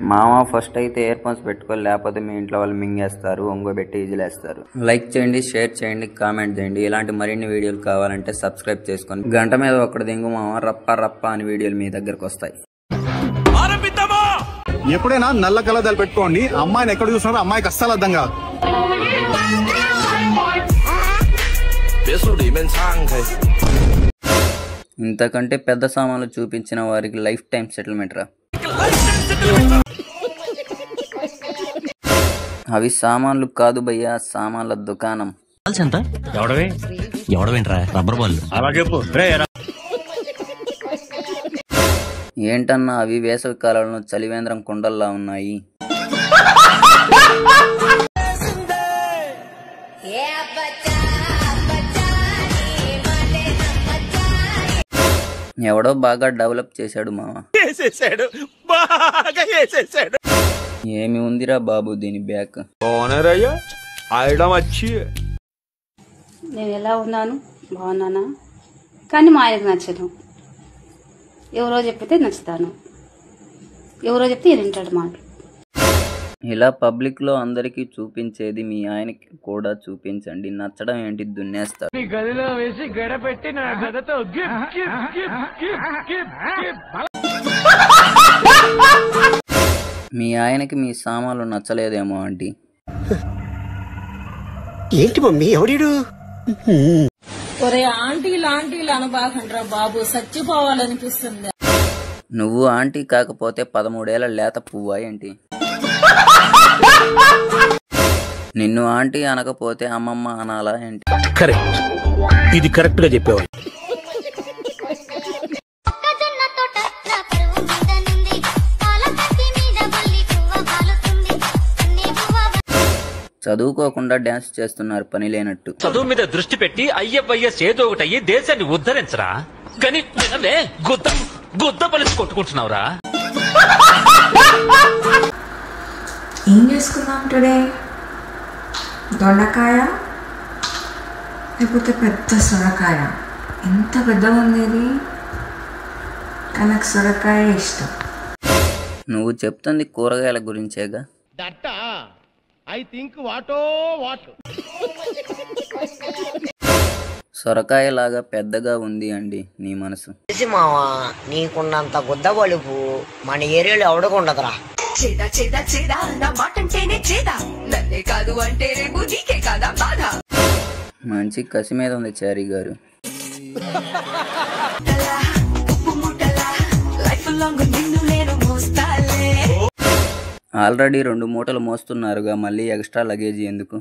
మామ ఫస్ట్ అయితే ear phones పెట్టుకోవాలి, లేకపోతే మీ ఇంట్లో వాళ్ళు మింగేస్తారు, ఒంగోబెట్టి ఈజీలేస్తారు. లైక్ చేయండి, షేర్ చేయండి, కామెంట్ చేయండి. ఇలాంటి మరిన్ని వీడియోలు కావాలంటే సబ్స్క్రైబ్ చేసుకొని గంట మీద ఒక్కటి దింగు మామ, రప్ప రప్ప అని వీడియోలు మీ దగ్గరకు వస్తాయి. ఎప్పుడైనా నల్ల కలదాలు పెట్టుకోండి. అమ్మాయిని ఎక్కడ చూస్తున్నారో అమ్మాయికి అస్సలు అర్థం కాదు. ఇంతకంటే పెద్ద సామాన్లు చూపించిన వారికి లైఫ్ టైం సెటిల్మెంట్ రా. అవి సామాన్లు కాదు భయ్యా, సామాన్ల దుకాణం. ఏంటన్నా అవి వేసవి కాలంలో చలివేంద్రం కొండల్లా ఉన్నాయి. ఎవడో బాగా డెవలప్ చేశాడు మామ. ఏమి ఉందిరా బాబు దీని బ్యాక్. నేను ఎలా ఉన్నాను, బాగున్నానా? కానీ మా ఆయనకు నచ్చదు. ఎవరో చెప్తే నచ్చుతాను, ఎవరో చెప్తే వింటాడు మాట. ఇలా పబ్లిక్ లో అందరికి చూపించేది మీ ఆయనకి కూడా చూపించండి. నచ్చడం ఏంటి, దున్నేస్తాడు. మీ ఆయనకి మీ సామాన్లు నచ్చలేదేమో ఆంటీ. ఏంటి మమ్మీ ఎవడీడు? ఒరే ఆంటీలు ఆంటీలు అనబాకండ్రా బాబు, చచ్చిపోవాలనిపిస్తుంది. నువ్వు ఆంటీ కాకపోతే 13 ఏళ్ల లేత పువ్వా ఏంటి? నిన్ను ఆంటీ అనకపోతే అమ్మమ్మ అనాలా ఏంటి? కరెక్ట్, ఇది కరెక్ట్ గా చెప్పేవాడు. చదువుకోకుండా డాన్స్ చేస్తున్నారు పని లేనట్టు. చదువు మీద దృష్టి పెట్టి ఐఎఫ్ఐఎస్ ఏదో ఒకటి అయ్యి దేశాన్ని ఉద్ధరించరా, కానీ గుద్ద పలిసి కొట్టుకుంటున్నావురా. ఏం చేసుకున్నాం టుడే? దొండకాయ లేకపోతే పెద్ద సొరకాయ? ఎంత పెద్దగా ఉంది ఇది, కానీ నాకు సొరకాయ ఇష్టం. నువ్వు చెప్తుంది కూరగాయల గురించేగా. సొరకాయ లాగా పెద్దగా ఉంది అండి నీ మనసు. మావా, నీకున్నంత గుద్ద బలుపు మన ఏరియాలో ఎవడకుండదురా. మంచి కసి మీద ఉంది చారీ గారు. ఆల్రెడీ 2 మూటలు మోస్తున్నారుగా, మళ్ళీ ఎక్స్ట్రా లగేజ్ ఎందుకు?